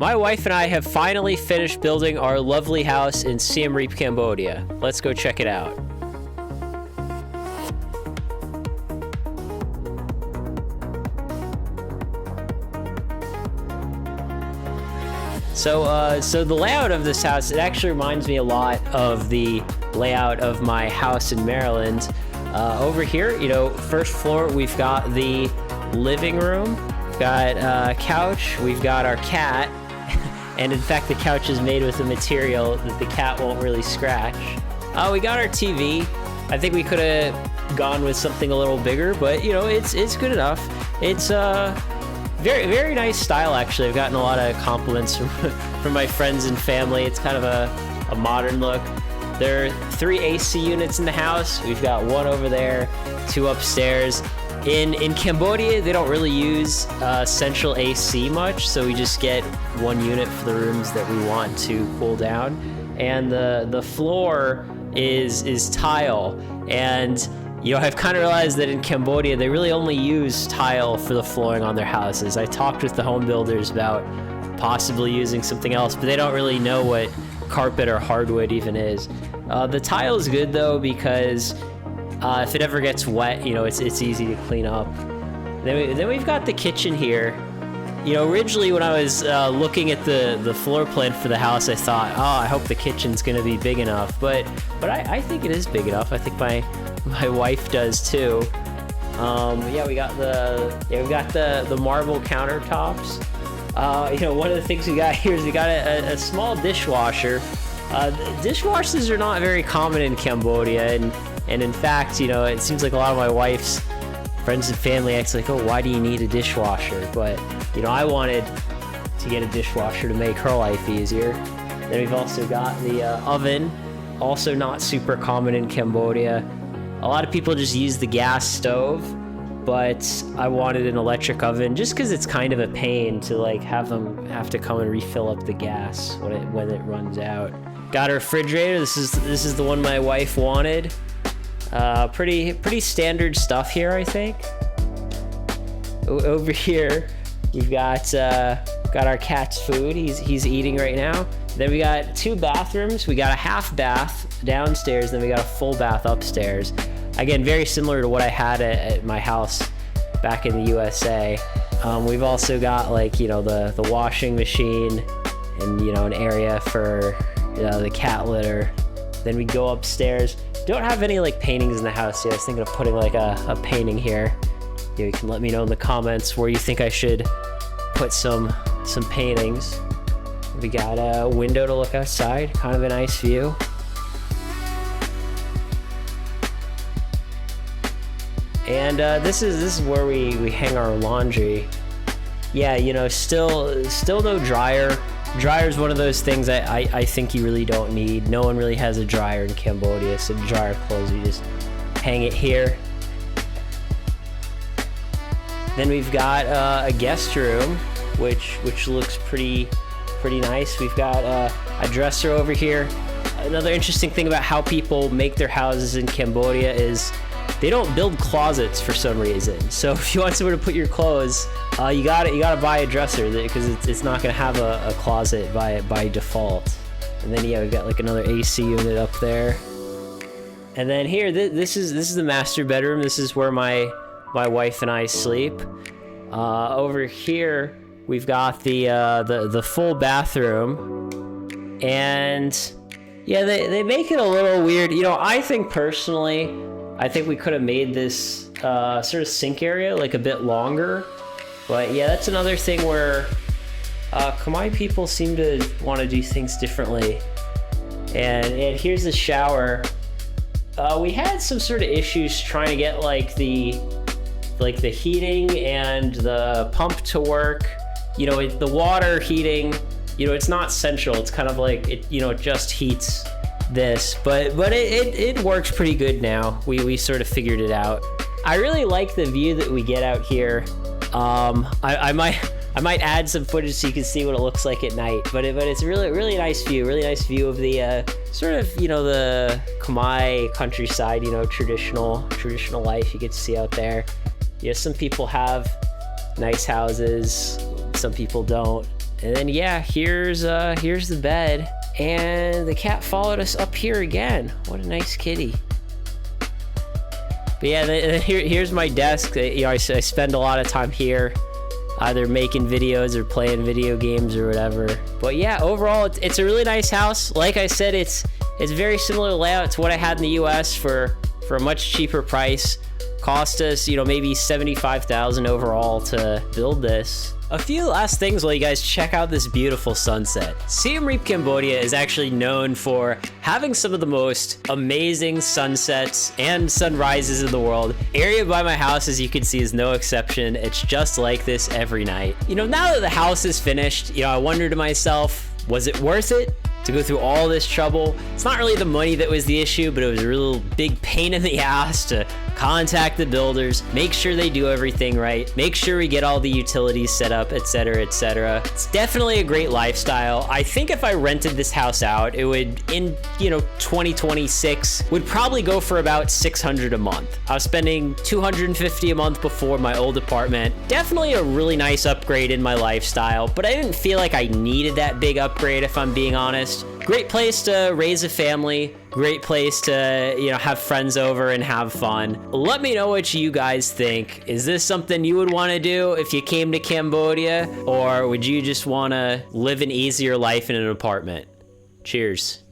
My wife and I have finally finished building our lovely house in Siem Reap, Cambodia. Let's go check it out. So the layout of this house, it actually reminds me a lot of the layout of my house in Maryland. Over here, first floor, we've got the living room, we've got a couch, we've got our cat, and in fact, the couch is made with a material that the cat won't really scratch. We got our TV. I think we could have gone with something a little bigger, but it's good enough. It's very, very nice style, actually. I've gotten a lot of compliments from my friends and family. It's kind of a modern look. There are 3 AC units in the house. We've got 1 over there, 2 upstairs. In Cambodia, they don't really use central AC much, so we just get 1 unit for the rooms that we want to cool down. And the floor is tile. And I've kind of realized that in Cambodia, they really only use tile for the flooring on their houses. I talked with the home builders about possibly using something else, but they don't really know what carpet or hardwood even is. The tile is good though, because if it ever gets wet, it's easy to clean up. Then we've got the kitchen here. Originally when I was looking at the floor plan for the house, I thought, I hope the kitchen's gonna be big enough, but I think it is big enough. I think my wife does too. We got the marble countertops. One of the things we got here is we got a small dishwasher. Dishwashers are not very common in Cambodia, and in fact, it seems like a lot of my wife's friends and family acts like, oh, why do you need a dishwasher? But I wanted to get a dishwasher to make her life easier. Then we've also got the oven, also not super common in Cambodia. A lot of people just use the gas stove, but I wanted an electric oven just because it's kind of a pain to have to come and refill up the gas when it runs out. Got a refrigerator. This is the one my wife wanted. Pretty standard stuff here, I think. Over here, we've got our cat's food. He's eating right now. Then we got 2 bathrooms. We got a half bath downstairs, then we got a full bath upstairs. Again, very similar to what I had at my house back in the USA. We've also got the washing machine and an area for the cat litter. Then we go upstairs. Don't have any paintings in the house yet. I was thinking of putting a painting here. You can let me know in the comments where you think I should put some paintings. We got a window to look outside, kind of a nice view. And this is where we hang our laundry. Yeah, still no dryer. Dryer is one of those things I think you really don't need. No one really has a dryer in Cambodia, so to dry our clothes, you just hang it here. Then we've got a guest room, which looks pretty nice. We've got a dresser over here. Another interesting thing about how people make their houses in Cambodia is they don't build closets for some reason. So if you want somewhere to put your clothes, you gotta buy a dresser because it's not gonna have a closet by default. And then we've got another AC unit up there. And then here, this is the master bedroom. This is where my wife and I sleep. Over here, we've got the full bathroom, and yeah, they make it a little weird. I think personally, we could have made this sort of sink area a bit longer. But yeah, that's another thing where Khmer people seem to want to do things differently. And here's the shower. We had some sort of issues trying to get the heating and the pump to work. The water heating, it's not central. It's kind of it just heats this, but it works pretty good now. We sort of figured it out. I really like the view that we get out here. I might add some footage so you can see what it looks like at night, but it's a really nice view of the sort of the Khmer countryside, traditional life you get to see out there. Some people have nice houses, some people don't, And then yeah, here's the bed. And the cat followed us up here again. What a nice kitty. But yeah, here's my desk. You know, I spend a lot of time here, either making videos or playing video games or whatever. But yeah, overall, it's a really nice house. Like I said, it's very similar layout to what I had in the US for a much cheaper price. Cost us, you know, maybe $75,000 overall to build this. A few last things while you guys check out this beautiful sunset. Siem Reap, Cambodia is actually known for having some of the most amazing sunsets and sunrises in the world. Area by my house, as you can see, is no exception. It's just like this every night. You know, now that the house is finished, you know, I wonder to myself, was it worth it to go through all this trouble? It's not really the money that was the issue, but it was a real big pain in the ass to contact the builders, make sure they do everything right, make sure we get all the utilities set up, etc., etc. It's definitely a great lifestyle. I think if I rented this house out, it would, in, you know, 2026, would probably go for about $600 a month. I was spending $250 a month before my old apartment. Definitely a really nice upgrade in my lifestyle, but I didn't feel like I needed that big upgrade, if I'm being honest. Great place to raise a family, great place to, you know, have friends over and have fun. Let me know what you guys think. Is this something you would want to do if you came to Cambodia, or would you just want to live an easier life in an apartment? Cheers.